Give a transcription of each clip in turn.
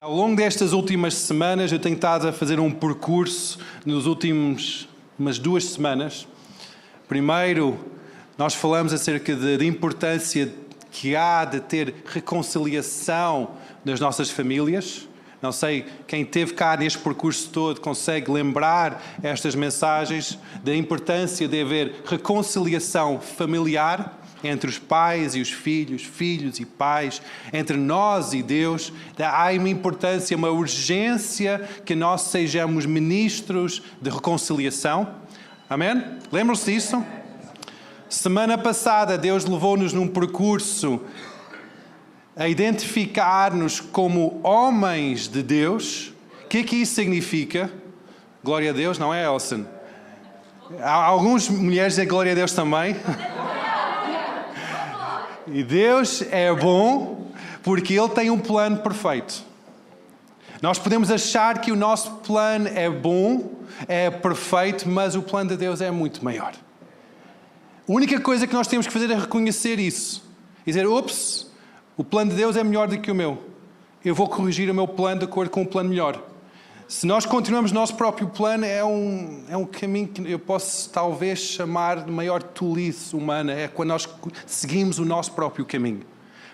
Ao longo destas últimas semanas, eu tenho estado a fazer um percurso umas 2 semanas. Primeiro, nós falamos acerca da importância que há de ter reconciliação nas nossas famílias. Não sei, quem esteve cá neste percurso todo consegue lembrar estas mensagens da importância de haver reconciliação familiar entre os pais e os filhos, filhos e pais, entre nós e Deus. Há uma importância, uma urgência que nós sejamos ministros de reconciliação. Amém? Lembram-se disso? Semana passada, Deus levou-nos num percurso a identificar-nos como homens de Deus. O que é que isso significa? Glória a Deus, não é, Elson? Há algumas mulheres dizem glória a Deus também. E Deus é bom porque Ele tem um plano perfeito. Nós podemos achar que o nosso plano é bom, é perfeito, mas o plano de Deus é muito maior. A única coisa que nós temos que fazer é reconhecer isso. E dizer, ops, o plano de Deus é melhor do que o meu. Eu vou corrigir o meu plano de acordo com um plano melhor. Se nós continuamos o nosso próprio plano, é um caminho que eu posso talvez chamar de maior tolice humana. É quando nós seguimos o nosso próprio caminho.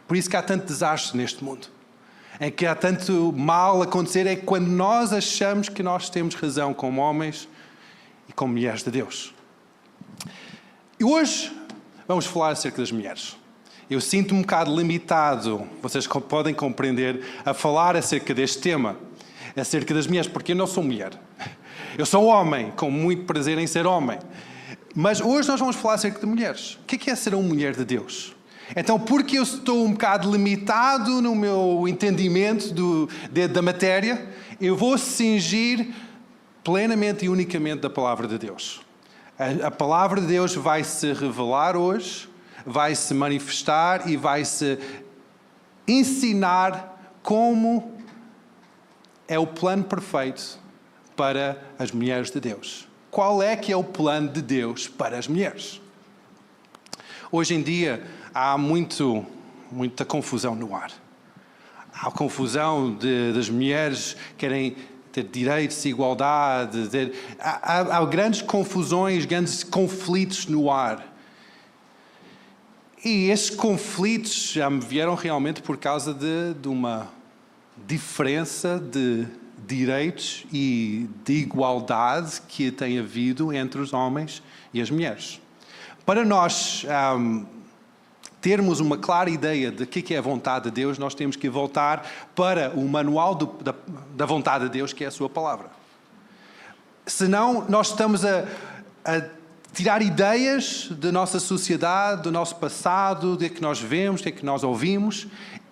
Por isso que há tanto desastre neste mundo. É que há tanto mal a acontecer. É quando nós achamos que nós temos razão como homens e como mulheres de Deus. E hoje vamos falar acerca das mulheres. Eu sinto-me um bocado limitado, vocês podem compreender, a falar acerca deste tema. Acerca das mulheres, porque eu não sou mulher. Eu sou homem, com muito prazer em ser homem. Mas hoje nós vamos falar acerca de mulheres. O que é ser uma mulher de Deus? Então, porque eu estou um bocado limitado no meu entendimento da matéria, eu vou cingir plenamente e unicamente da palavra de Deus. A palavra de Deus vai se revelar hoje, vai se manifestar e vai se ensinar como é o plano perfeito para as mulheres de Deus. Qual é que é o plano de Deus para as mulheres? Hoje em dia há muita confusão no ar. Há a confusão das mulheres que querem ter direitos, igualdade. Há grandes confusões, grandes conflitos no ar. E esses conflitos já me vieram realmente por causa de uma diferença de direitos e de igualdade que tem havido entre os homens e as mulheres. Para nós termos uma clara ideia de que é a vontade de Deus, nós temos que voltar para o manual da vontade de Deus, que é a sua palavra. Senão, nós estamos a tirar ideias da nossa sociedade, do nosso passado, do que nós vemos, do que nós ouvimos,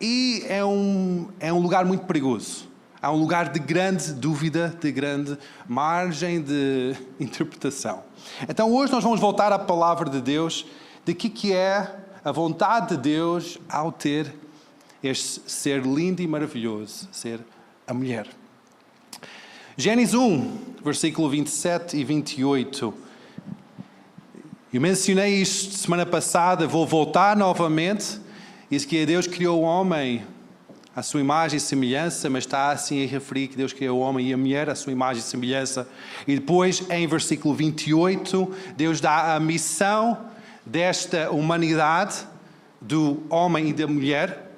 e é um lugar muito perigoso. Há um lugar de grande dúvida, de grande margem de interpretação. Então hoje nós vamos voltar à palavra de Deus, de que é a vontade de Deus ao ter este ser lindo e maravilhoso, ser a mulher. Gênesis 1, versículo 27 e 28. Eu mencionei isto semana passada, vou voltar novamente. Diz que Deus criou o homem à sua imagem e semelhança, mas está assim a referir que Deus criou o homem e a mulher à sua imagem e semelhança. E depois, em versículo 28, Deus dá a missão desta humanidade, do homem e da mulher.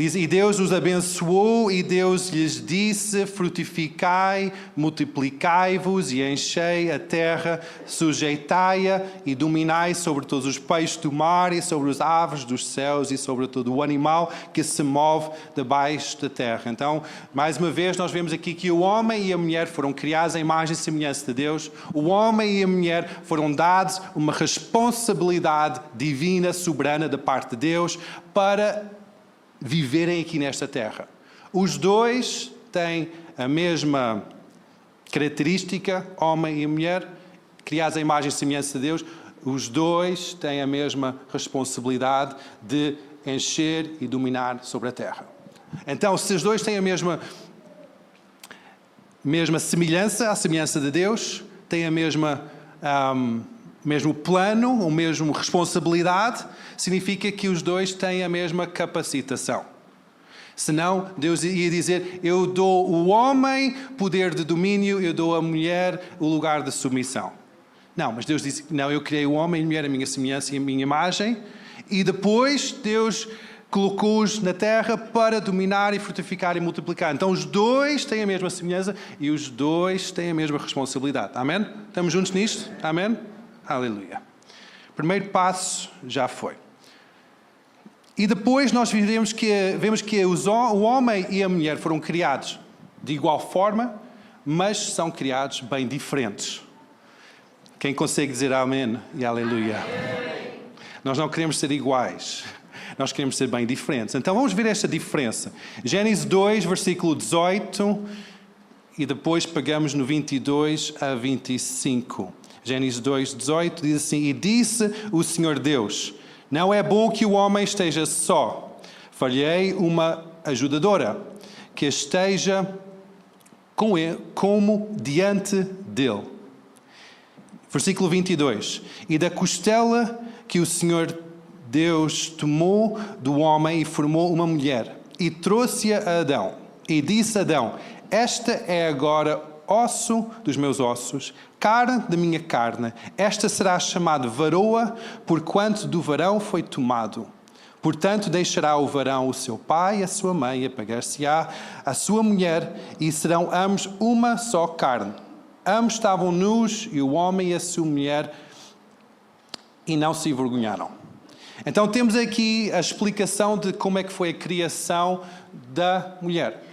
Diz, e Deus os abençoou e Deus lhes disse, frutificai, multiplicai-vos e enchei a terra, sujeitai-a e dominai sobre todos os peixes do mar e sobre as aves dos céus e sobre todo o animal que se move debaixo da terra. Então, mais uma vez, nós vemos aqui que o homem e a mulher foram criados à imagem e semelhança de Deus. O homem e a mulher foram dados uma responsabilidade divina, soberana da parte de Deus para viverem aqui nesta terra. Os dois têm a mesma característica, homem e mulher, criados à imagem e semelhança de Deus. Os dois têm a mesma responsabilidade de encher e dominar sobre a terra. Então, se os dois têm a mesma semelhança, a semelhança de Deus, têm a mesmo plano, a mesma responsabilidade, significa que os dois têm a mesma capacitação. Senão, Deus ia dizer, eu dou o homem poder de domínio, eu dou à mulher o lugar de submissão. Não, mas Deus disse, não, eu criei o homem e a mulher a minha semelhança e a minha imagem, e depois Deus colocou-os na terra para dominar e frutificar e multiplicar. Então os dois têm a mesma semelhança e os dois têm a mesma responsabilidade. Amém? Estamos juntos nisto? Amém? Aleluia. Primeiro passo já foi. E depois nós vemos que o homem e a mulher foram criados de igual forma, mas são criados bem diferentes. Quem consegue dizer amém e aleluia? Nós não queremos ser iguais. Nós queremos ser bem diferentes. Então vamos ver esta diferença. Gênesis 2, versículo 18, e depois pegamos no 22 a 25. Gênesis 2, 18 diz assim, e disse o Senhor Deus, não é bom que o homem esteja só. Falhei uma ajudadora, que esteja com ele, como diante dele. Versículo 22. E da costela que o Senhor Deus tomou do homem e formou uma mulher, e trouxe-a a Adão. E disse a Adão, esta é agora osso dos meus ossos, carne da minha carne. Esta será chamada varoa, porquanto do varão foi tomado. Portanto, deixará o varão o seu pai e a sua mãe, e apagar-se-á a sua mulher, e serão ambos uma só carne. Ambos estavam nus, e o homem e a sua mulher, e não se envergonharam. Então temos aqui a explicação de como é que foi a criação da mulher.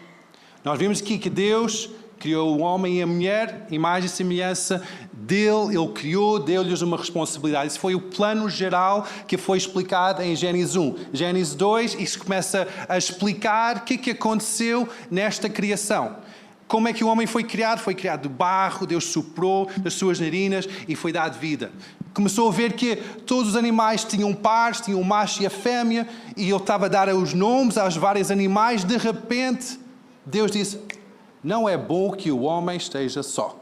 Nós vimos aqui que Deus criou o homem e a mulher, imagem e semelhança dele, ele criou, deu-lhes uma responsabilidade. Isso foi o plano geral que foi explicado em Gênesis 1. Gênesis 2, isso começa a explicar o que aconteceu nesta criação. Como é que o homem foi criado? Foi criado de barro, Deus soprou das suas narinas e foi dado vida. Começou a ver que todos os animais tinham pares, tinham o macho e a fêmea, e ele estava a dar os nomes aos vários animais. De repente, Deus disse, não é bom que o homem esteja só.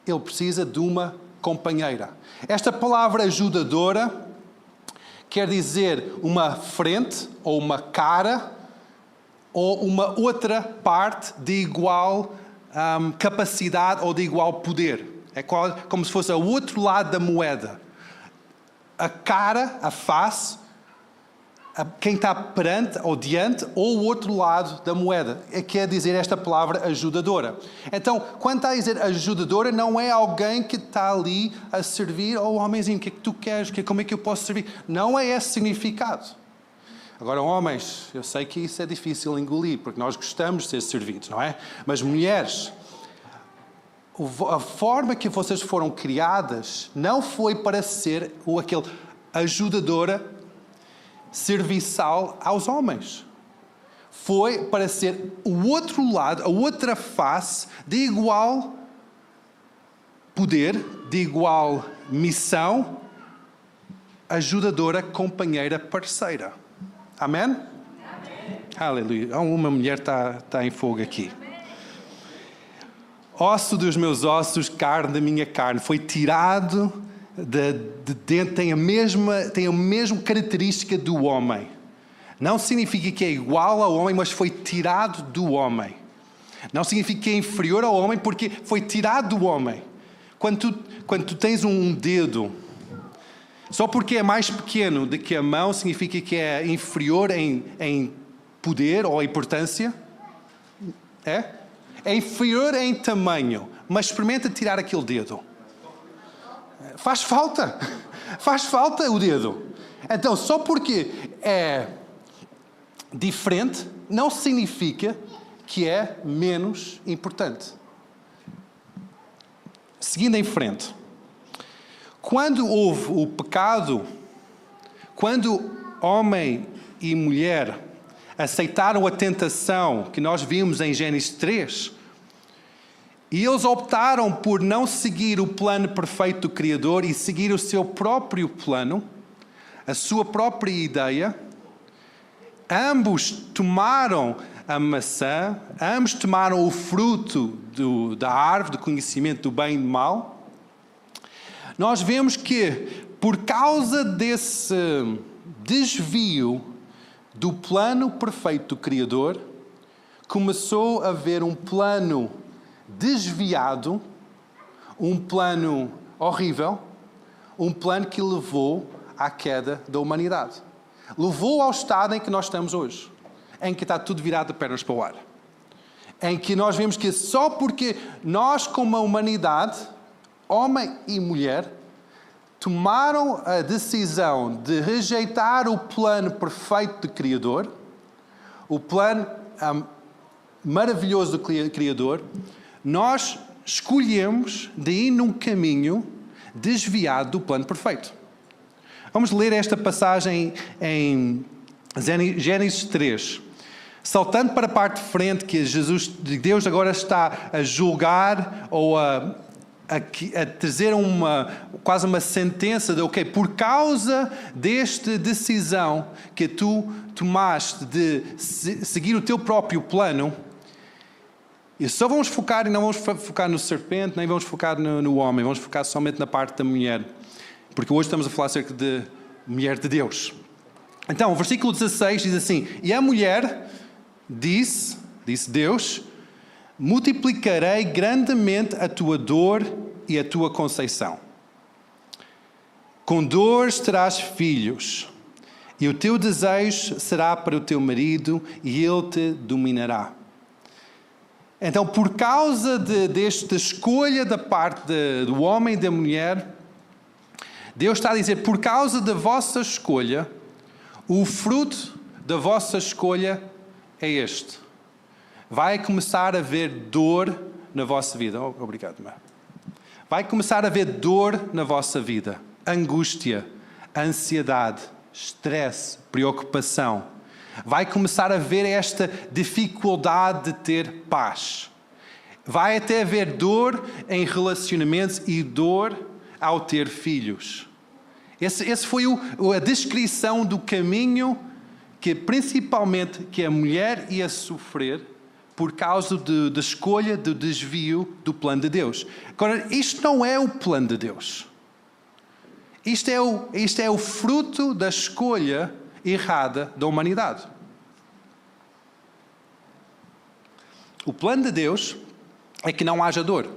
Ele precisa de uma companheira. Esta palavra ajudadora quer dizer uma frente ou uma cara ou uma outra parte de igual capacidade ou de igual poder. É como se fosse o outro lado da moeda. A cara, a face, quem está perante ou diante, ou o outro lado da moeda. Quer dizer esta palavra ajudadora. Então, quando está a dizer ajudadora, não é alguém que está ali a servir, oh homenzinho, o que é que tu queres? Como é que eu posso servir? Não é esse significado. Agora, homens, eu sei que isso é difícil engolir, porque nós gostamos de ser servidos, não é? Mas mulheres, a forma que vocês foram criadas não foi para ser aquele ajudadora serviçal aos homens. Foi para ser o outro lado, a outra face de igual poder, de igual missão, ajudadora, companheira, parceira. Amém? Amém. Aleluia. Uma mulher está em fogo aqui. Osso dos meus ossos, carne da minha carne. Foi tirado de dentro, tem a mesma característica do homem. Não significa que é igual ao homem, mas foi tirado do homem. Não significa que é inferior ao homem, porque foi tirado do homem. Quando tu tens um dedo, só porque é mais pequeno do que a mão, significa que é inferior em poder ou importância? É? É inferior em tamanho, mas experimenta tirar aquele dedo. Faz falta. Faz falta o dedo. Então, só porque é diferente, não significa que é menos importante. Seguindo em frente. Quando houve o pecado, quando homem e mulher aceitaram a tentação que nós vimos em Gênesis 3, e eles optaram por não seguir o plano perfeito do Criador e seguir o seu próprio plano, a sua própria ideia, ambos tomaram a maçã, ambos tomaram o fruto da árvore do conhecimento do bem e do mal. Nós vemos que, por causa desse desvio do plano perfeito do Criador, começou a haver um plano desviado, um plano horrível, um plano que levou à queda da humanidade. Levou ao estado em que nós estamos hoje, em que está tudo virado de pernas para o ar. Em que nós vemos que só porque nós, como a humanidade, homem e mulher, tomaram a decisão de rejeitar o plano perfeito do Criador, o plano maravilhoso do Criador, nós escolhemos de ir num caminho desviado do plano perfeito. Vamos ler esta passagem em Gênesis 3. Saltando para a parte de frente, que Deus agora está a julgar ou a trazer quase uma sentença de, ok, por causa desta decisão que tu tomaste de seguir o teu próprio plano, e só vamos focar, e não vamos focar no serpente, nem vamos focar no homem, vamos focar somente na parte da mulher, porque hoje estamos a falar acerca de mulher de Deus. Então, o versículo 16 diz assim: e a mulher disse Deus, multiplicarei grandemente a tua dor e a tua conceição. Com dores terás filhos, e o teu desejo será para o teu marido, e ele te dominará. Então, por causa desta escolha da parte do homem e da mulher, Deus está a dizer, por causa da vossa escolha, o fruto da vossa escolha é este. Vai começar a haver dor na vossa vida. Obrigado, mãe. Vai começar a haver dor na vossa vida. Angústia, ansiedade, estresse, preocupação. Vai começar a haver esta dificuldade de ter paz. Vai até haver dor em relacionamentos e dor ao ter filhos. Esse foi a descrição do caminho que principalmente que a mulher ia sofrer por causa da escolha do desvio do plano de Deus. Agora, isto não é o plano de Deus. Isto é o fruto da escolha errada da humanidade. O plano de Deus é que não haja dor.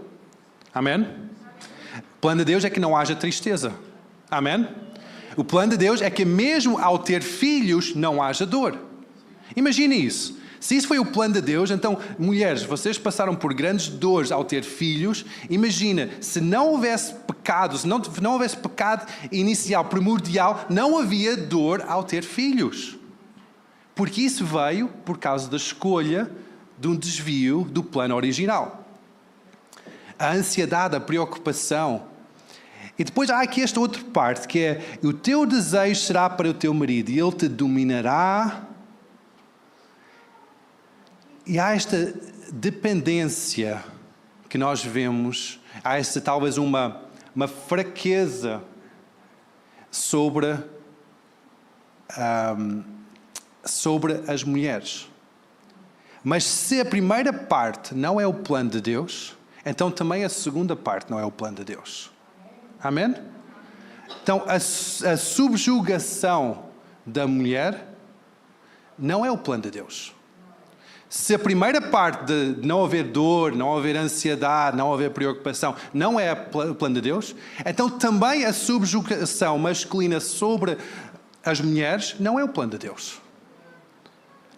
Amém? O plano de Deus é que não haja tristeza. Amém? O plano de Deus é que mesmo ao ter filhos não haja dor. Imagine isso. Se isso foi o plano de Deus, então, mulheres, vocês passaram por grandes dores ao ter filhos. Imagina, se não houvesse pecado, se não houvesse pecado inicial, primordial, não havia dor ao ter filhos. Porque isso veio por causa da escolha de um desvio do plano original. A ansiedade, a preocupação. E depois há aqui esta outra parte, que é, o teu desejo será para o teu marido, e ele te dominará. E há esta dependência que nós vemos, há esta talvez uma fraqueza sobre as mulheres. Mas se a primeira parte não é o plano de Deus, então também a segunda parte não é o plano de Deus. Amém? Então a subjugação da mulher não é o plano de Deus. Se a primeira parte de não haver dor, não haver ansiedade, não haver preocupação, não é o plano de Deus, então também a subjugação masculina sobre as mulheres não é o plano de Deus.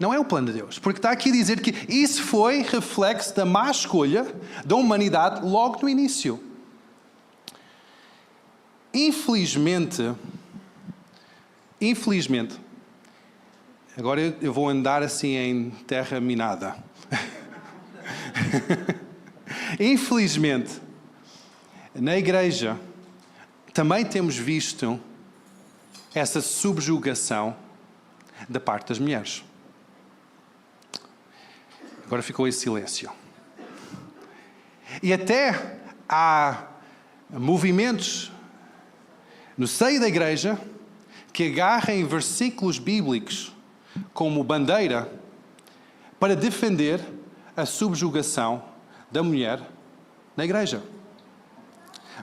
Não é o plano de Deus. Porque está aqui a dizer que isso foi reflexo da má escolha da humanidade logo no início. Infelizmente, agora eu vou andar assim em terra minada. Infelizmente, na igreja, também temos visto essa subjugação da parte das mulheres. Agora ficou esse silêncio. E até há movimentos no seio da igreja que agarrem versículos bíblicos como bandeira para defender a subjugação da mulher na igreja.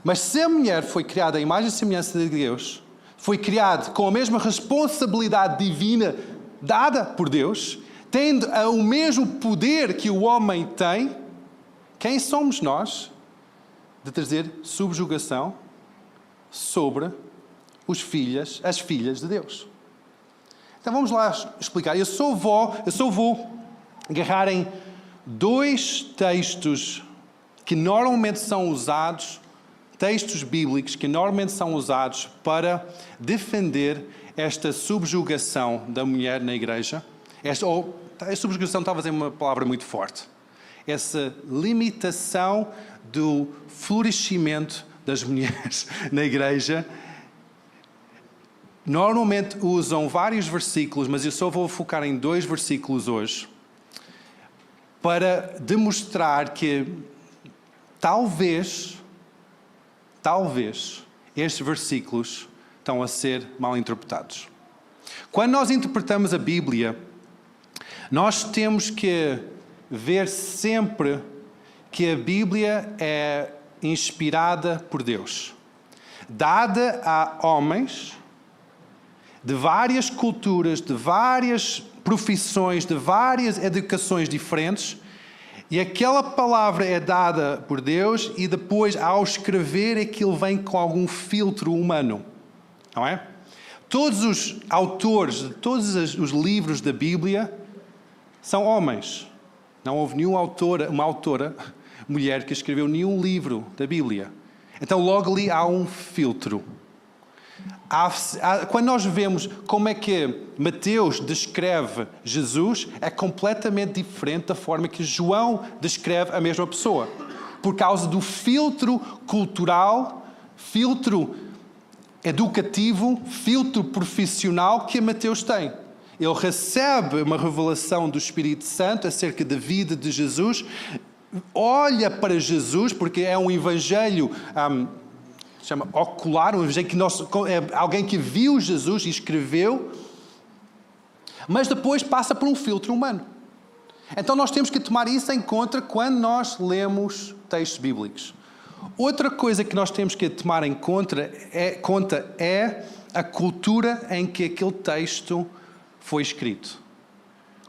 Mas se a mulher foi criada à imagem e semelhança de Deus, foi criada com a mesma responsabilidade divina dada por Deus, tendo o mesmo poder que o homem tem, quem somos nós de trazer subjugação sobre as filhas de Deus? Então vamos lá explicar. Eu só vou agarrar em 2 textos que normalmente são usados, textos bíblicos que normalmente são usados para defender esta subjugação da mulher na igreja. A subjugação talvez é uma palavra muito forte. Essa limitação do florescimento das mulheres na igreja. Normalmente usam vários versículos, mas eu só vou focar em 2 versículos hoje, para demonstrar que talvez estes versículos estão a ser mal interpretados. Quando nós interpretamos a Bíblia, nós temos que ver sempre que a Bíblia é inspirada por Deus, dada a homens de várias culturas, de várias profissões, de várias educações diferentes, e aquela palavra é dada por Deus e depois, ao escrever, aquilo vem com algum filtro humano, não é? Todos os autores de todos os livros da Bíblia são homens. Não houve uma autora, mulher, que escreveu nenhum livro da Bíblia. Então, logo ali há um filtro. Quando nós vemos como é que Mateus descreve Jesus, é completamente diferente da forma que João descreve a mesma pessoa. Por causa do filtro cultural, filtro educativo, filtro profissional que Mateus tem. Ele recebe uma revelação do Espírito Santo acerca da vida de Jesus, olha para Jesus, porque é um evangelho chama ocular, um evangelho que é alguém que viu Jesus e escreveu, mas depois passa por um filtro humano. Então nós temos que tomar isso em conta quando nós lemos textos bíblicos. Outra coisa que nós temos que tomar em conta é a cultura em que aquele texto foi escrito.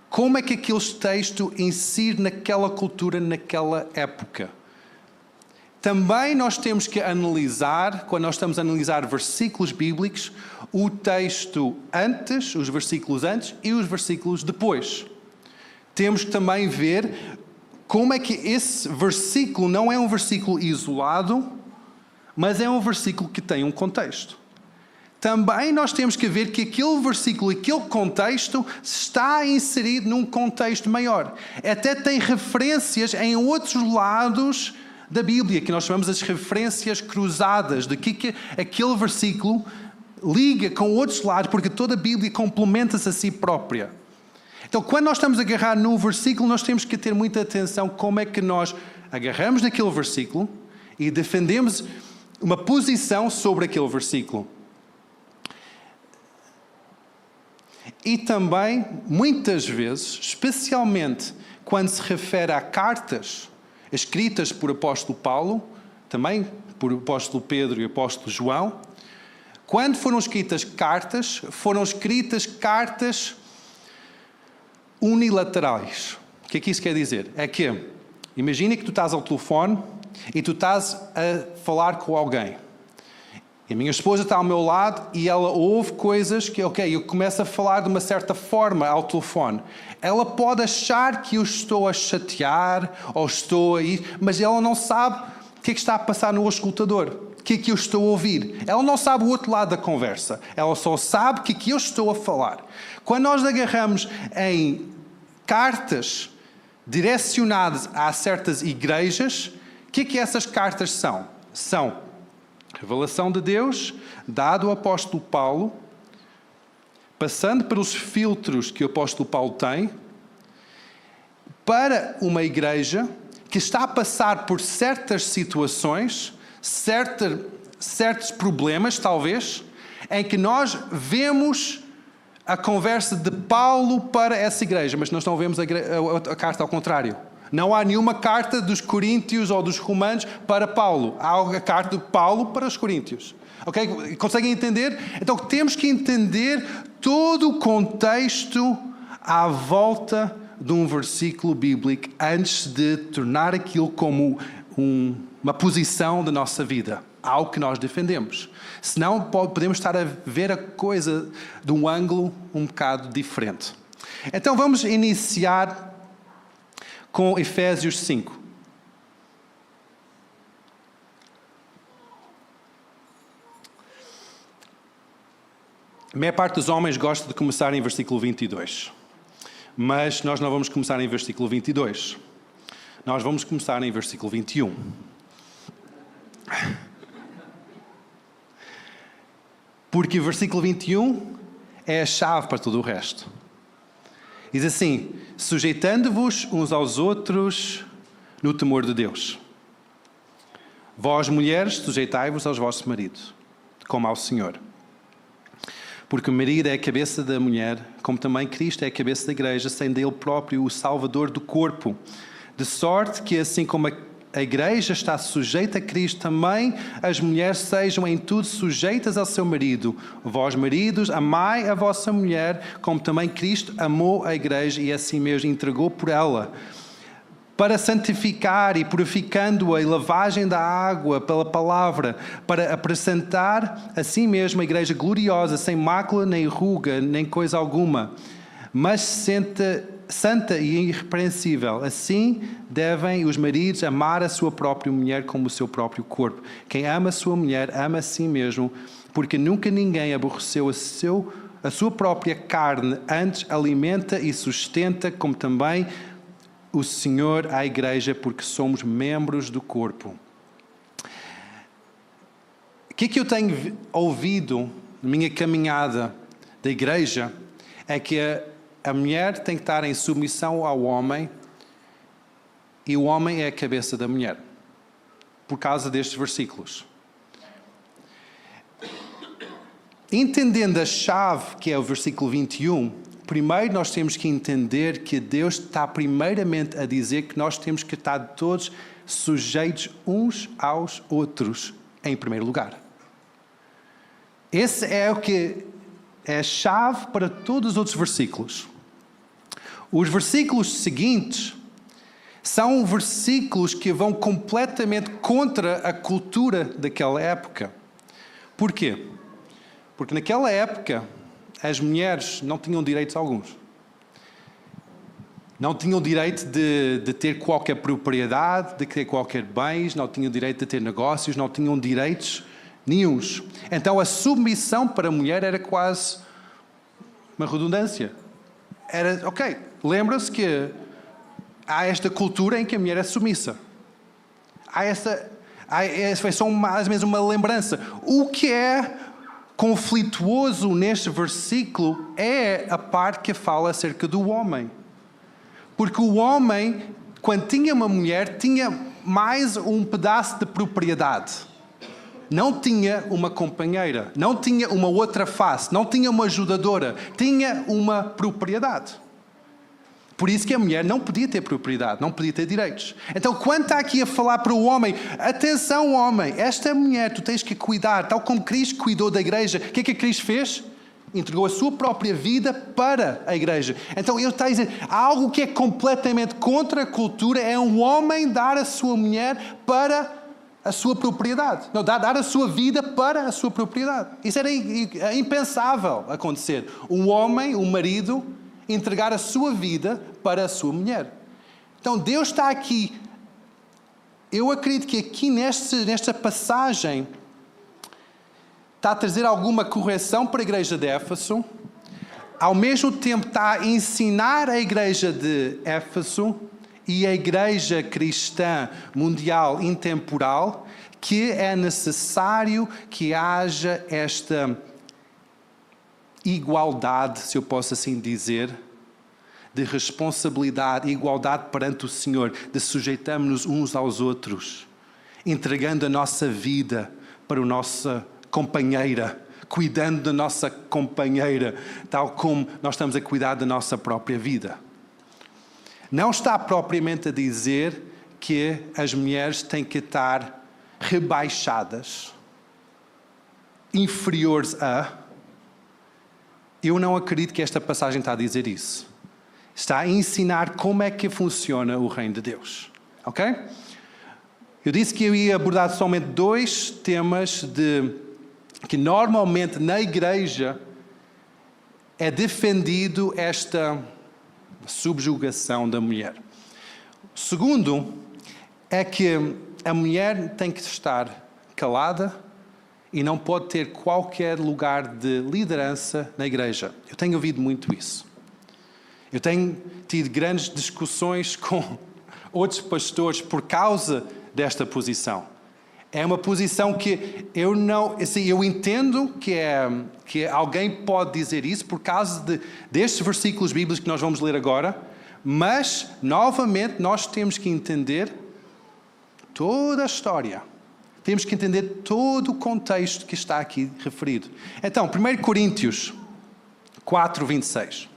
Como é que aquele texto insere naquela cultura, naquela época? Também nós temos que analisar, quando nós estamos a analisar versículos bíblicos, o texto antes, os versículos antes e os versículos depois. Temos que também ver como é que esse versículo não é um versículo isolado, mas é um versículo que tem um contexto. Também nós temos que ver que aquele versículo, aquele contexto, está inserido num contexto maior. Até tem referências em outros lados da Bíblia, que nós chamamos as referências cruzadas, de que aquele versículo liga com outros lados, porque toda a Bíblia complementa-se a si própria. Então, quando nós estamos a agarrar num versículo, nós temos que ter muita atenção como é que nós agarramos naquele versículo e defendemos uma posição sobre aquele versículo. E também, muitas vezes, especialmente quando se refere a cartas escritas por apóstolo Paulo, também por apóstolo Pedro e apóstolo João, quando foram escritas cartas unilaterais. O que é que isso quer dizer? É que, imagina que tu estás ao telefone e tu estás a falar com alguém. E a minha esposa está ao meu lado e ela ouve coisas que, eu começo a falar de uma certa forma ao telefone. Ela pode achar que eu estou a chatear ou estou a ir, mas ela não sabe o que é que está a passar no auscultador, o que é que eu estou a ouvir. Ela não sabe o outro lado da conversa. Ela só sabe o que é que eu estou a falar. Quando nós agarramos em cartas direcionadas a certas igrejas, o que é que essas cartas são? São revelação de Deus, dado ao apóstolo Paulo, passando pelos filtros que o apóstolo Paulo tem, para uma igreja que está a passar por certas situações, certos problemas, talvez, em que nós vemos a conversa de Paulo para essa igreja, mas nós não vemos a carta ao contrário. Não há nenhuma carta dos Coríntios ou dos Romanos para Paulo. Há a carta de Paulo para os Coríntios. Ok? Conseguem entender? Então temos que entender todo o contexto à volta de um versículo bíblico antes de tornar aquilo como uma posição da nossa vida, algo que nós defendemos. Senão podemos estar a ver a coisa de um ângulo um bocado diferente. Então vamos iniciar com Efésios 5. A maior parte dos homens gosta de começar em versículo 22. Mas nós não vamos começar em versículo 22. Nós vamos começar em versículo 21. Porque o versículo 21 é a chave para todo o resto. Diz assim: sujeitando-vos uns aos outros no temor de Deus. Vós, mulheres, sujeitai-vos aos vossos maridos, como ao Senhor. Porque o marido é a cabeça da mulher, como também Cristo é a cabeça da igreja, sendo Ele próprio o Salvador do corpo. De sorte que, assim como a igreja está sujeita a Cristo, também as mulheres sejam em tudo sujeitas ao seu marido. Vós, maridos, amai a vossa mulher, como também Cristo amou a igreja e assim mesmo entregou por ela, para santificar e purificando-a e lavagem da água pela palavra, para apresentar a si mesmo a igreja gloriosa, sem mácula, nem ruga, nem coisa alguma, mas santa e irrepreensível. Assim devem os maridos amar a sua própria mulher como o seu próprio corpo. Quem ama a sua mulher, ama a si mesmo, porque nunca ninguém aborreceu a sua própria carne, antes alimenta e sustenta, como também o Senhor à igreja, porque somos membros do corpo. O que eu tenho ouvido na minha caminhada da igreja é que a mulher tem que estar em submissão ao homem e o homem é a cabeça da mulher, por causa destes versículos. Entendendo a chave que é o versículo 21, primeiro nós temos que entender que Deus está primeiramente a dizer que nós temos que estar todos sujeitos uns aos outros, em primeiro lugar. Esse é o que é a chave para todos os outros versículos. Os versículos seguintes são versículos que vão completamente contra a cultura daquela época. Porquê? Porque naquela época as mulheres não tinham direitos alguns. Não tinham direito de ter qualquer propriedade, de ter qualquer bens, não tinham direito de ter negócios, não tinham direitos nenhuns. Então a submissão para a mulher era quase uma redundância. Era, ok, lembra-se que há esta cultura em que a mulher é submissa. Foi só mais ou menos uma lembrança. O que é conflituoso neste versículo é a parte que fala acerca do homem. Porque o homem, quando tinha uma mulher, tinha mais um pedaço de propriedade. Não tinha uma companheira, não tinha uma outra face, não tinha uma ajudadora, tinha uma propriedade. Por isso que a mulher não podia ter propriedade, não podia ter direitos. Então, quando está aqui a falar para o homem, atenção homem, esta mulher tu tens que cuidar, tal como Cristo cuidou da igreja. O que é que Cristo fez? Entregou a sua própria vida para a igreja. Então, ele está a dizer, algo que é completamente contra a cultura é um homem dar a sua mulher para a sua propriedade. Não, dar a sua vida para a sua propriedade. Isso era impensável acontecer. Um homem, um marido, entregar a sua vida para a sua mulher. Então Deus está aqui. Eu acredito que aqui nesta passagem está a trazer alguma correção para a igreja de Éfeso. Ao mesmo tempo está a ensinar a igreja de Éfeso e a igreja cristã mundial intemporal que é necessário que haja esta igualdade, se eu posso assim dizer, de responsabilidade, igualdade perante o Senhor, de sujeitarmos-nos uns aos outros, entregando a nossa vida para a nossa companheira, cuidando da nossa companheira, tal como nós estamos a cuidar da nossa própria vida. não está propriamente a dizer que as mulheres têm que estar rebaixadas, inferiores a. Eu não acredito que esta passagem está a dizer isso. Está a ensinar como é que funciona o reino de Deus. Ok? Eu disse que eu ia abordar somente 2 temas que normalmente na igreja é defendido esta subjugação da mulher. O segundo é que a mulher tem que estar calada e não pode ter qualquer lugar de liderança na igreja. Eu tenho ouvido muito isso. Eu tenho tido grandes discussões com outros pastores por causa desta posição. É uma posição que eu não... Assim, eu entendo que alguém pode dizer isso por causa destes versículos bíblicos que nós vamos ler agora, mas, novamente, nós temos que entender toda a história. Temos que entender todo o contexto que está aqui referido. Então, 1 Coríntios 4, 26.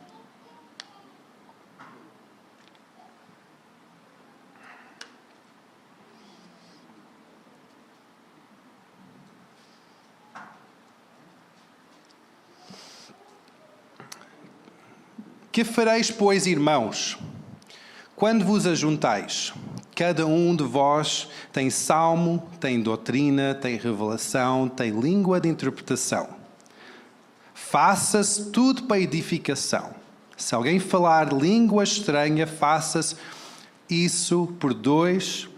Que fareis, pois, irmãos, quando vos ajuntais? Cada um de vós tem salmo, tem doutrina, tem revelação, tem língua de interpretação. Faça-se tudo para edificação. Se alguém falar língua estranha, faça-se isso por 2,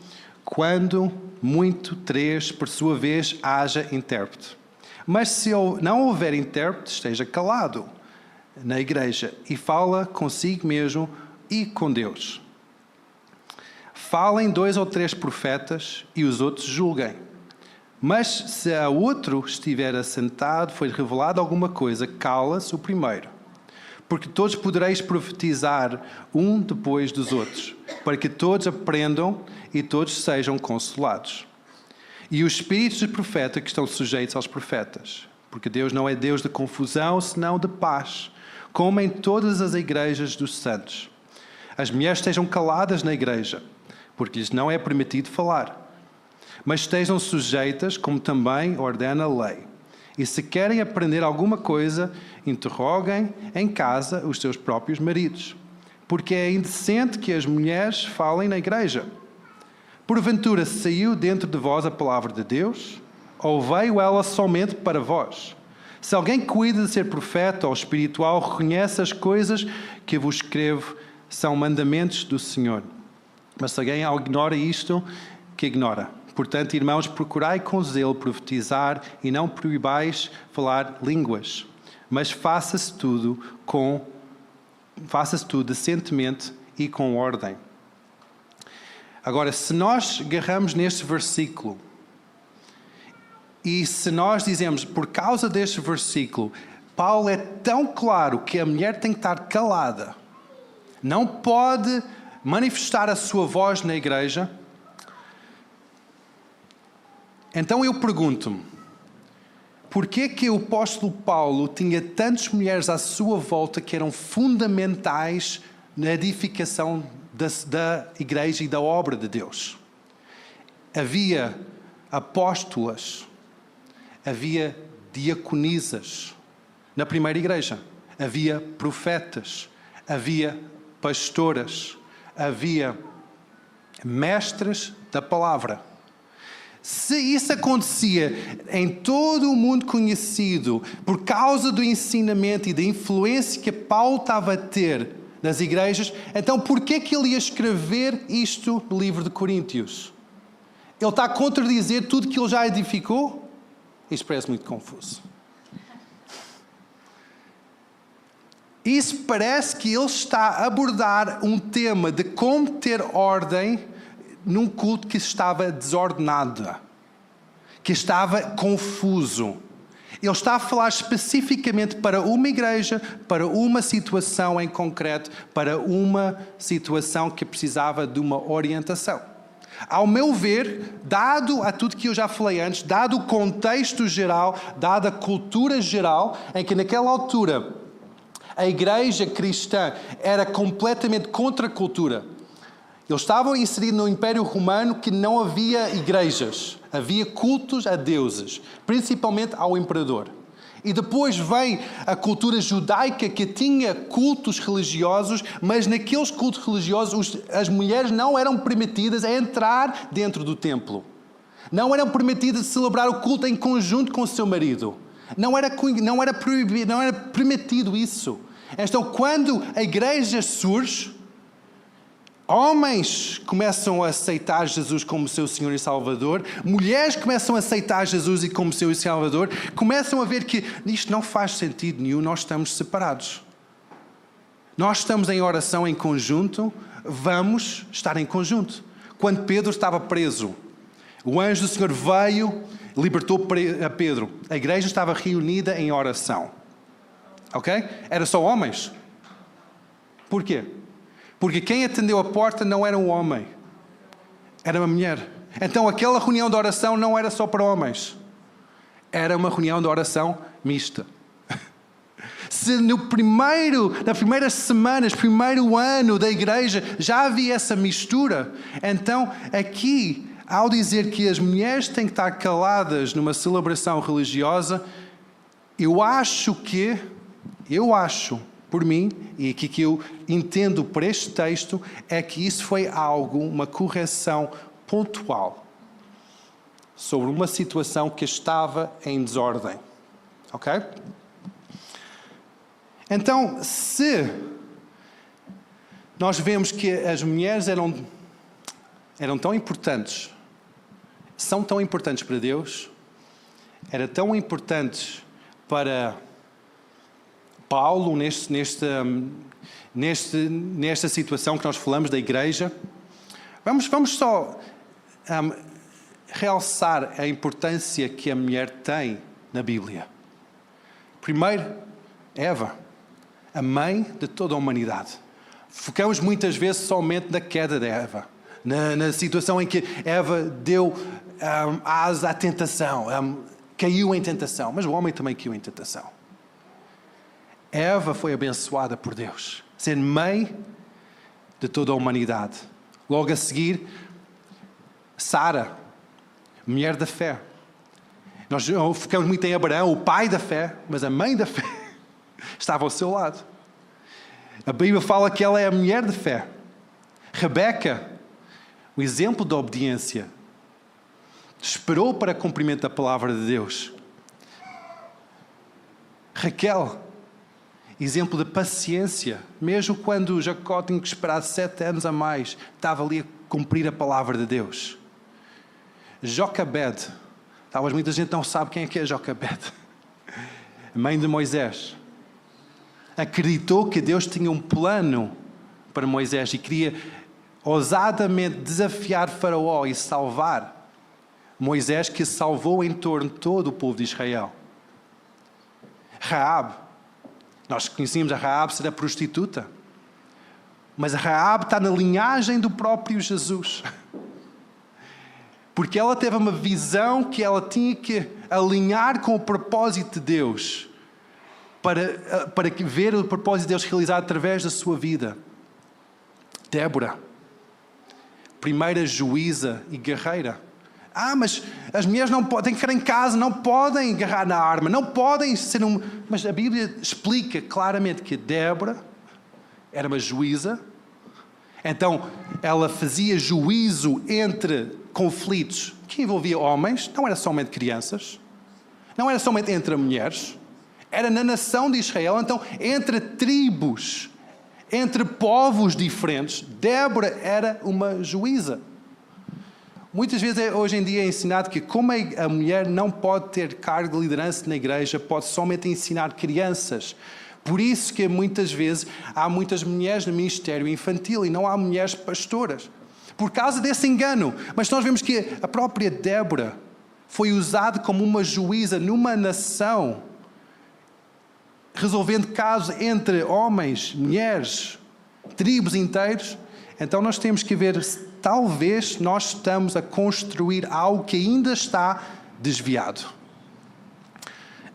quando muito 3, por sua vez, haja intérprete. Mas se não houver intérprete, esteja calado na igreja e fala consigo mesmo e com Deus. Falem 2 ou 3 profetas e os outros julguem. Mas se a outro estiver assentado, foi revelado alguma coisa, cala-se o primeiro. Porque todos podereis profetizar um depois dos outros, para que todos aprendam e todos sejam consolados. E os espíritos de profeta que estão sujeitos aos profetas, porque Deus não é Deus de confusão, senão de paz, como em todas as igrejas dos santos. As mulheres estejam caladas na igreja, porque lhes não é permitido falar. Mas estejam sujeitas, como também ordena a lei. E se querem aprender alguma coisa, interroguem em casa os seus próprios maridos. Porque é indecente que as mulheres falem na igreja. Porventura saiu dentro de vós a palavra de Deus? Ou veio ela somente para vós? Se alguém cuida de ser profeta ou espiritual, reconhece as coisas que vos escrevo, são mandamentos do Senhor. Mas se alguém ignora isto, que ignora. Portanto, irmãos, procurai com zelo profetizar e não proibais falar línguas. Mas faça-se tudo decentemente e com ordem. Agora, se nós agarramos neste versículo e se nós dizemos, por causa deste versículo, Paulo é tão claro que a mulher tem que estar calada, não pode manifestar a sua voz na igreja. Então eu pergunto-me, porquê que o apóstolo Paulo tinha tantas mulheres à sua volta que eram fundamentais na edificação da igreja e da obra de Deus? Havia apóstolas, havia diaconisas na primeira igreja, havia profetas, havia pastoras, havia mestres da palavra. Se isso acontecia em todo o mundo conhecido, por causa do ensinamento e da influência que Paulo estava a ter nas igrejas, então por que ele ia escrever isto no livro de Coríntios? Ele está a contradizer tudo que ele já edificou? Isto parece muito confuso. Isso parece que ele está a abordar um tema de como ter ordem num culto que estava desordenado, que estava confuso. Ele está a falar especificamente para uma igreja, para uma situação em concreto, para uma situação que precisava de uma orientação. Ao meu ver, dado a tudo que eu já falei antes, dado o contexto geral, dada a cultura geral, em que naquela altura A igreja cristã era completamente contra a cultura. Eles estavam inseridos no Império Romano que não havia igrejas. Havia cultos a deuses, principalmente ao imperador. E depois vem a cultura judaica que tinha cultos religiosos, mas naqueles cultos religiosos as mulheres não eram permitidas a entrar dentro do templo. Não eram permitidas a celebrar o culto em conjunto com o seu marido. Não era proibido, não era permitido isso. Então, quando a igreja surge, homens começam a aceitar Jesus como seu Senhor e Salvador, mulheres começam a aceitar Jesus como seu e Salvador, começam a ver que isto não faz sentido nenhum, nós estamos separados. Nós estamos em oração em conjunto, vamos estar em conjunto. Quando Pedro estava preso, o anjo do Senhor veio, libertou a Pedro. A igreja estava reunida em oração. Ok? Era só homens. Por quê? Porque quem atendeu a porta não era um homem, era uma mulher. Então aquela reunião de oração não era só para homens, era uma reunião de oração mista. Se nas primeiras semanas, primeiro ano da igreja, já havia essa mistura, então aqui, ao dizer que as mulheres têm que estar caladas numa celebração religiosa, eu acho, por mim, e aqui que eu entendo por este texto, é que isso foi uma correção pontual sobre uma situação que estava em desordem. Ok? Então, se nós vemos que as mulheres eram tão importantes, são tão importantes para Deus, eram tão importantes para Paulo, nesta situação que nós falamos da igreja, vamos só realçar a importância que a mulher tem na Bíblia. Primeiro, Eva, a mãe de toda a humanidade. Focamos muitas vezes somente na queda de Eva, na situação em que Eva deu asa à tentação, caiu em tentação, mas o homem também caiu em tentação. Eva foi abençoada por Deus, sendo mãe de toda a humanidade. Logo a seguir, Sara, mulher da fé. Nós focamos muito em Abraão, o pai da fé, mas a mãe da fé estava ao seu lado. A Bíblia fala que ela é a mulher de fé. Rebeca, o exemplo da obediência, esperou para cumprimento da palavra de Deus. Raquel, exemplo de paciência, mesmo quando Jacó tinha que esperar 7 anos a mais, estava ali a cumprir a palavra de Deus. Joquebed, talvez muita gente não sabe quem é que é Joquebed, a mãe de Moisés, acreditou que Deus tinha um plano para Moisés e queria ousadamente desafiar Faraó e salvar Moisés, que salvou em torno de todo o povo de Israel. Raabe, nós conhecíamos a Raabe ser a prostituta, mas a Raabe está na linhagem do próprio Jesus, porque ela teve uma visão que ela tinha que alinhar com o propósito de Deus, para ver o propósito de Deus realizado através da sua vida. Débora, primeira juíza e guerreira. Mas as mulheres não podem, têm que ficar em casa, não podem agarrar na arma, não podem ser Mas a Bíblia explica claramente que Débora era uma juíza. Então, ela fazia juízo entre conflitos que envolviam homens, não era somente crianças, não era somente entre mulheres, era na nação de Israel, então entre tribos, entre povos diferentes. Débora era uma juíza. Muitas vezes hoje em dia é ensinado que como a mulher não pode ter cargo de liderança na igreja, pode somente ensinar crianças. Por isso que muitas vezes há muitas mulheres no ministério infantil e não há mulheres pastoras. Por causa desse engano. Mas nós vemos que a própria Débora foi usada como uma juíza numa nação, resolvendo casos entre homens, mulheres, tribos inteiros. Então nós temos que ver se talvez nós estamos a construir algo que ainda está desviado.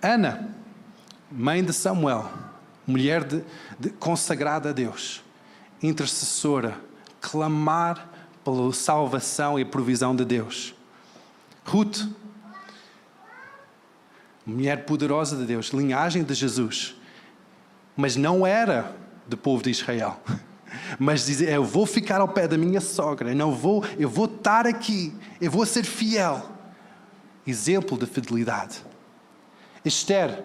Ana, mãe de Samuel, mulher consagrada a Deus, intercessora, clamar pela salvação e a provisão de Deus. Ruth, mulher poderosa de Deus, linhagem de Jesus, mas não era do povo de Israel. Mas dizia, eu vou ficar ao pé da minha sogra, eu vou estar aqui, eu vou ser fiel. Exemplo de fidelidade. Esther,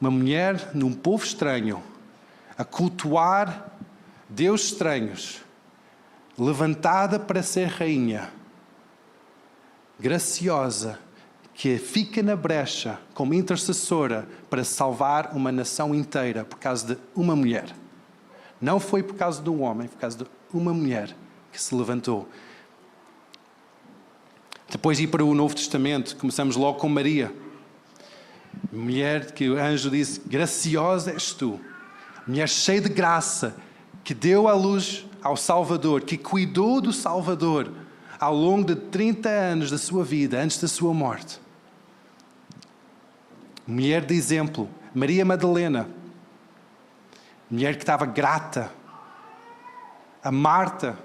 uma mulher num povo estranho, a cultuar deuses estranhos, levantada para ser rainha, graciosa, que fica na brecha como intercessora para salvar uma nação inteira por causa de uma mulher. Não foi por causa de um homem, foi por causa de uma mulher que se levantou. Depois de ir para o Novo Testamento, começamos logo com Maria. Mulher que o anjo disse, graciosa és tu. Mulher cheia de graça, que deu à luz ao Salvador, que cuidou do Salvador ao longo de 30 anos da sua vida, antes da sua morte. Mulher de exemplo, Maria Madalena. Mulher que estava grata. A Marta.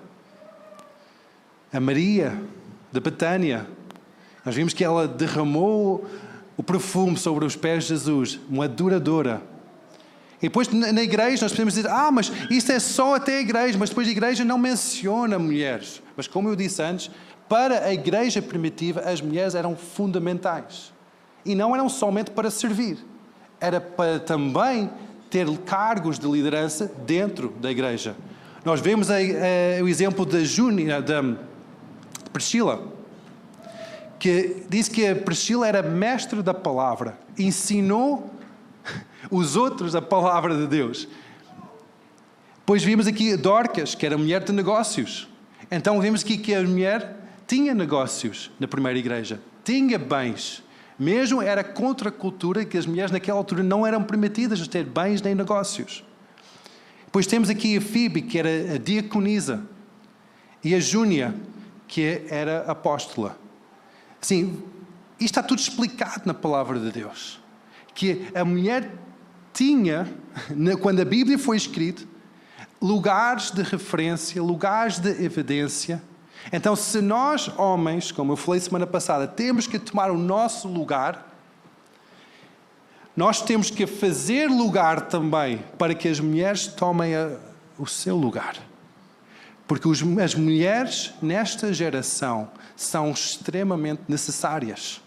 A Maria de Betânia. Nós vimos que ela derramou o perfume sobre os pés de Jesus, uma adoradora. E depois na igreja nós podemos dizer, mas isso é só até a igreja, mas depois a igreja não menciona mulheres. Mas como eu disse antes, para a igreja primitiva as mulheres eram fundamentais. E não eram somente para servir, era para também ter cargos de liderança dentro da igreja. Nós vemos o exemplo da Priscila, que diz que a Priscila era mestre da palavra, ensinou os outros a palavra de Deus. Depois vimos aqui Dorcas, que era mulher de negócios. Então vimos aqui que a mulher tinha negócios na primeira igreja, tinha bens. Mesmo era contra a cultura que as mulheres naquela altura não eram permitidas a ter bens nem negócios. Depois temos aqui a Fíbe, que era a diaconisa, e a Júnia, que era apóstola. Sim, isto está tudo explicado na palavra de Deus. Que a mulher tinha, quando a Bíblia foi escrita, lugares de referência, lugares de evidência. Então, se nós, homens, como eu falei semana passada, temos que tomar o nosso lugar, nós temos que fazer lugar também para que as mulheres tomem o seu lugar. Porque as mulheres, nesta geração, são extremamente necessárias.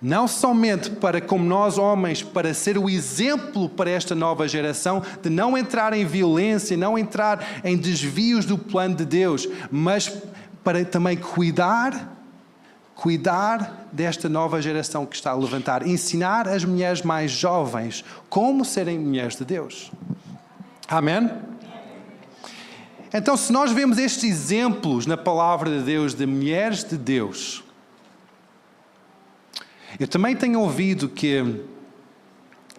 Não somente para, como nós homens, para ser o exemplo para esta nova geração, de não entrar em violência, não entrar em desvios do plano de Deus, mas para também cuidar desta nova geração que está a levantar, ensinar as mulheres mais jovens como serem mulheres de Deus. Amém? Então, se nós vemos estes exemplos na palavra de Deus, de mulheres de Deus, eu também tenho ouvido que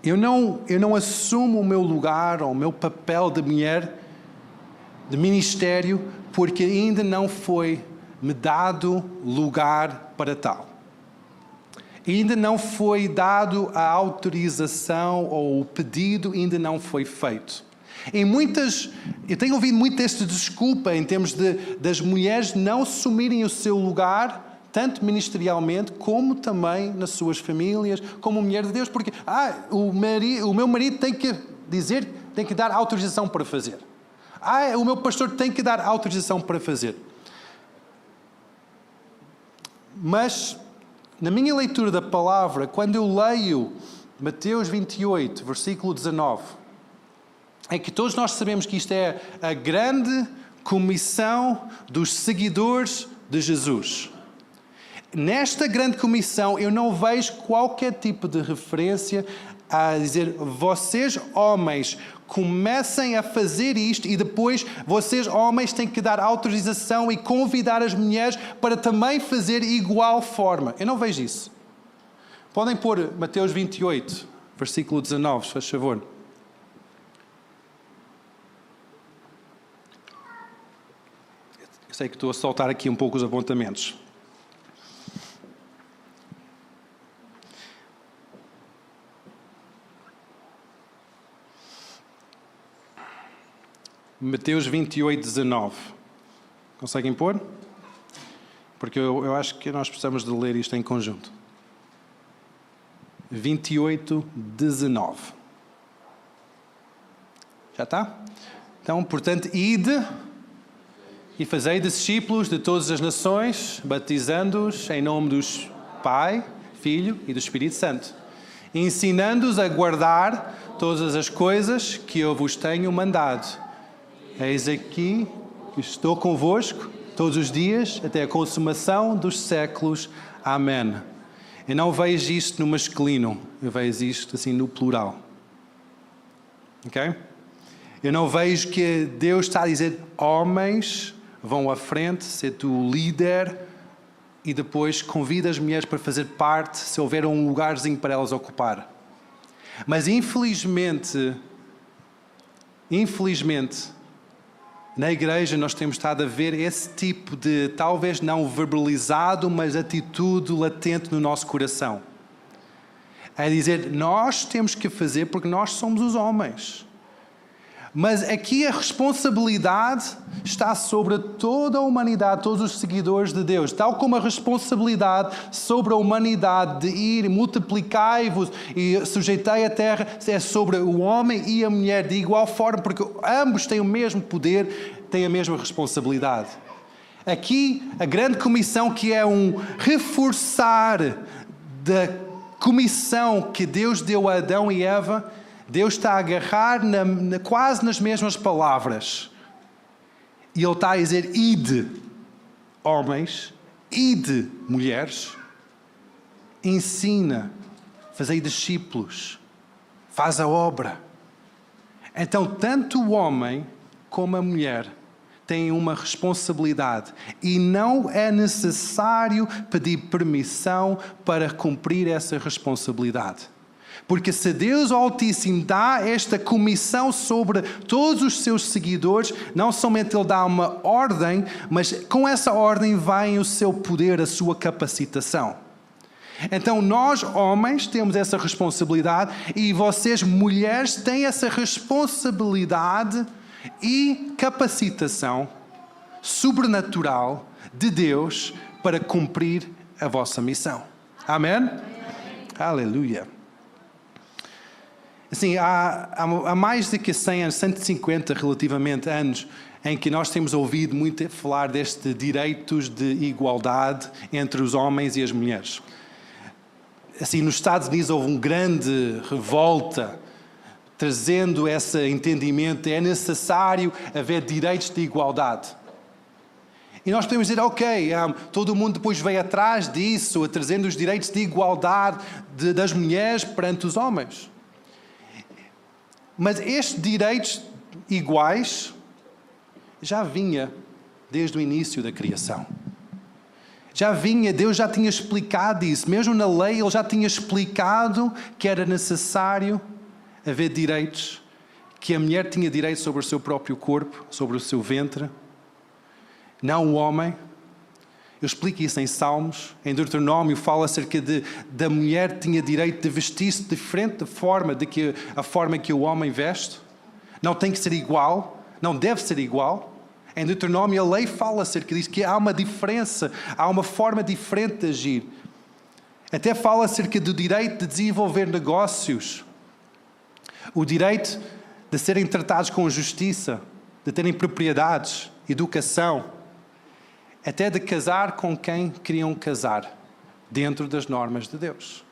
eu não assumo o meu lugar ou o meu papel de mulher, de ministério, porque ainda não foi me dado lugar para tal. Ainda não foi dado a autorização ou o pedido ainda não foi feito. Eu tenho ouvido muito esta desculpa em termos das mulheres não assumirem o seu lugar, tanto ministerialmente, como também nas suas famílias, como mulher de Deus, porque o meu marido tem que dar autorização para fazer. O meu pastor tem que dar autorização para fazer. Mas, na minha leitura da palavra, quando eu leio Mateus 28, versículo 19, é que todos nós sabemos que isto é a grande comissão dos seguidores de Jesus. Nesta grande comissão, eu não vejo qualquer tipo de referência a dizer, vocês homens comecem a fazer isto e depois vocês homens têm que dar autorização e convidar as mulheres para também fazer igual forma. Eu não vejo isso. Podem pôr Mateus 28, versículo 19, se faz favor. Eu sei que estou a soltar aqui um pouco os apontamentos. Mateus 28, 19. Conseguem pôr? Porque eu acho que nós precisamos de ler isto em conjunto. 28, 19. Já está? Então, portanto, ide e fazei discípulos de todas as nações, batizando-os em nome dos Pai, Filho e do Espírito Santo, ensinando-os a guardar todas as coisas que eu vos tenho mandado. Eis aqui que estou convosco todos os dias, até a consumação dos séculos. Amém. Eu não vejo isto no masculino, eu vejo isto assim no plural. Ok? Eu não vejo que Deus está a dizer, homens, vão à frente, ser tu líder, e depois convida as mulheres para fazer parte, se houver um lugarzinho para elas ocupar. Mas infelizmente, na igreja nós temos estado a ver esse tipo de, talvez não verbalizado, mas atitude latente no nosso coração. É dizer, nós temos que fazer porque nós somos os homens. Mas aqui a responsabilidade está sobre toda a humanidade, todos os seguidores de Deus. Tal como a responsabilidade sobre a humanidade de ir, multiplicai-vos e sujeitei a terra, é sobre o homem e a mulher de igual forma, porque ambos têm o mesmo poder, têm a mesma responsabilidade. Aqui a grande comissão, que é um reforçar da comissão que Deus deu a Adão e Eva, Deus está a agarrar quase nas mesmas palavras. E Ele está a dizer, ide, homens, ide, mulheres, ensina, fazei discípulos, faz a obra. Então, tanto o homem como a mulher têm uma responsabilidade e não é necessário pedir permissão para cumprir essa responsabilidade. Porque se Deus Altíssimo dá esta comissão sobre todos os seus seguidores, não somente Ele dá uma ordem, mas com essa ordem vem o seu poder, a sua capacitação. Então nós, homens, temos essa responsabilidade e vocês, mulheres, têm essa responsabilidade e capacitação sobrenatural de Deus para cumprir a vossa missão. Amém? Aleluia. Assim, há mais de que 100 anos, 150 relativamente anos, em que nós temos ouvido muito falar destes direitos de igualdade entre os homens e as mulheres. Assim, nos Estados Unidos houve uma grande revolta, trazendo esse entendimento, é necessário haver direitos de igualdade. E nós podemos dizer, ok, todo mundo depois veio atrás disso, trazendo os direitos de igualdade das mulheres perante os homens. Mas estes direitos iguais já vinha desde o início da criação. Já vinha, Deus já tinha explicado isso. Mesmo na lei, Ele já tinha explicado que era necessário haver direitos, que a mulher tinha direito sobre o seu próprio corpo, sobre o seu ventre, não o homem. Eu explico isso em Salmos, em Deuteronômio fala acerca da mulher tinha direito de vestir-se de diferente forma de que a forma que o homem veste. Não tem que ser igual, não deve ser igual. Em Deuteronômio a lei fala acerca disso, que há uma diferença, há uma forma diferente de agir. Até fala acerca do direito de desenvolver negócios, o direito de serem tratados com justiça, de terem propriedades, educação, até de casar com quem queriam casar, dentro das normas de Deus.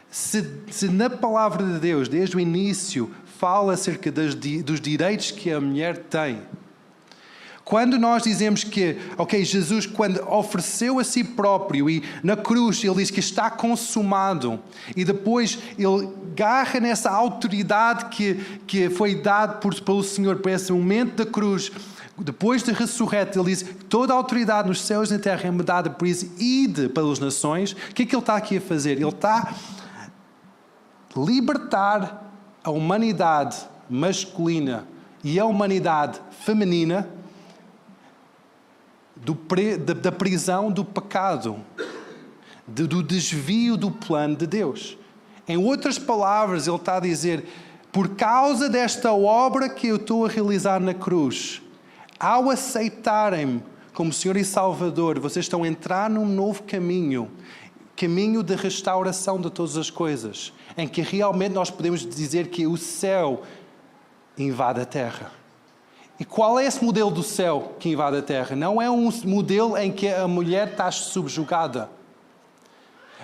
Se na palavra de Deus, desde o início, fala acerca dos direitos que a mulher tem, quando nós dizemos que, ok, Jesus, quando ofereceu a si próprio e na cruz ele diz que está consumado, e depois ele agarra nessa autoridade que foi dada pelo Senhor para esse momento da cruz, depois de ressurreto, ele diz, toda a autoridade nos céus e na terra é me dada, por isso, ide pelas nações. O que é que ele está aqui a fazer? Ele está a libertar a humanidade masculina e a humanidade feminina da prisão do pecado, do desvio do plano de Deus. Em outras palavras, ele está a dizer, Por causa desta obra que eu estou a realizar na cruz, ao aceitarem-me como Senhor e Salvador, vocês estão a entrar num novo caminho de restauração de todas as coisas, em que realmente nós podemos dizer que o céu invade a terra. E qual é esse modelo do céu que invade a terra? Não é um modelo em que a mulher está subjugada,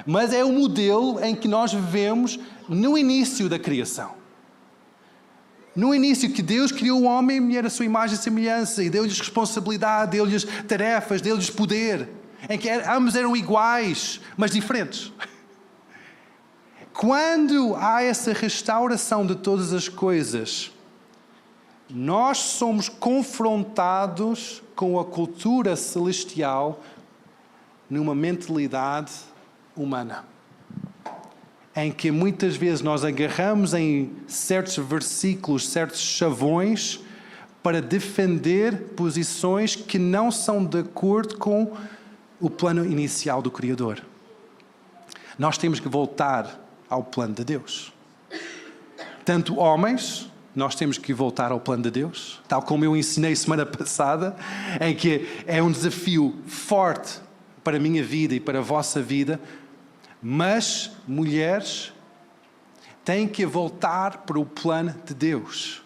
mas é o modelo em que nós vivemos no início da criação. No início, que Deus criou o homem e a mulher à sua imagem e semelhança, e deu-lhes responsabilidade, deu-lhes tarefas, deu-lhes poder, em que ambos eram iguais, mas diferentes. Quando há essa restauração de todas as coisas, nós somos confrontados com a cultura celestial numa mentalidade humana, em que muitas vezes nós agarramos em certos versículos, certos chavões, para defender posições que não são de acordo com o plano inicial do Criador. Nós temos que voltar ao plano de Deus. Tanto homens, nós temos que voltar ao plano de Deus, tal como eu ensinei semana passada, em que é um desafio forte para a minha vida e para a vossa vida. Mas mulheres têm que voltar para o plano de Deus.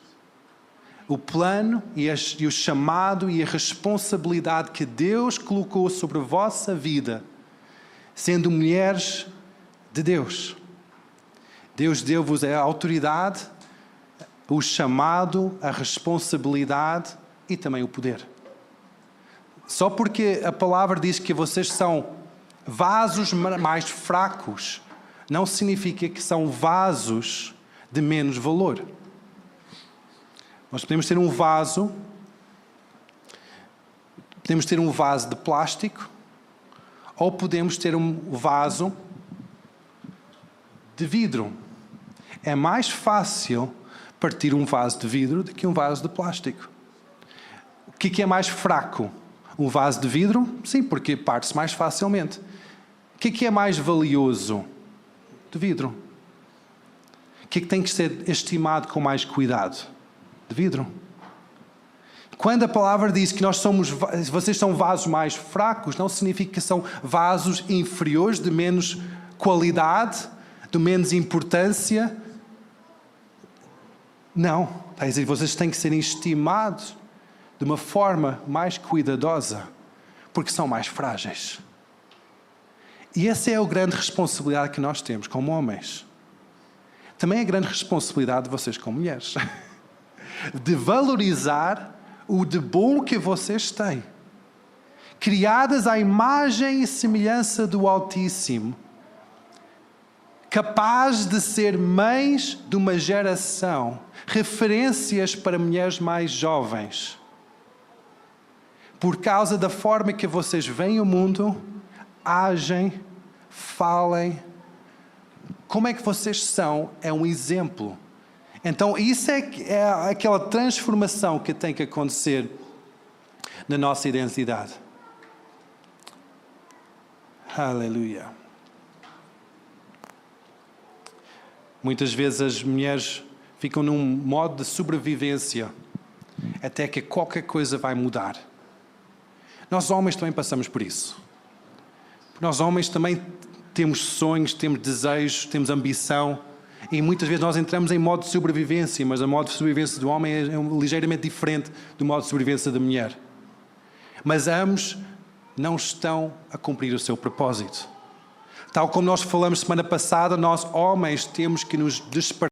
O plano e o chamado e a responsabilidade que Deus colocou sobre a vossa vida, sendo mulheres de Deus. Deus deu-vos a autoridade, o chamado, a responsabilidade e também o poder. Só porque a palavra diz que vocês são vasos mais fracos, não significa que são vasos de menos valor. Nós podemos ter um vaso de plástico, ou podemos ter um vaso de vidro. É mais fácil partir um vaso de vidro do que um vaso de plástico. O que é mais fraco? Um vaso de vidro? Sim, porque parte-se mais facilmente. O que é mais valioso? De vidro. O que tem que ser estimado com mais cuidado? De vidro. Quando a palavra diz que vocês são vasos mais fracos, não significa que são vasos inferiores, de menos qualidade, de menos importância. Não. Está a dizer que vocês têm que ser estimados de uma forma mais cuidadosa, porque são mais frágeis. E essa é a grande responsabilidade que nós temos como homens. Também é a grande responsabilidade de vocês como mulheres. De valorizar o de bom que vocês têm. Criadas à imagem e semelhança do Altíssimo. Capazes de ser mães de uma geração. Referências para mulheres mais jovens. Por causa da forma que vocês veem o mundo, agem, falem, como é que vocês são, é um exemplo. Então isso é aquela transformação que tem que acontecer na nossa identidade. Aleluia. Muitas vezes as mulheres ficam num modo de sobrevivência até que qualquer coisa vai mudar. Nós homens também passamos por isso. Nós homens também temos sonhos, temos desejos, temos ambição e muitas vezes nós entramos em modo de sobrevivência, mas o modo de sobrevivência do homem é ligeiramente diferente do modo de sobrevivência da mulher. Mas ambos não estão a cumprir o seu propósito. Tal como nós falamos semana passada, nós homens temos que nos despertar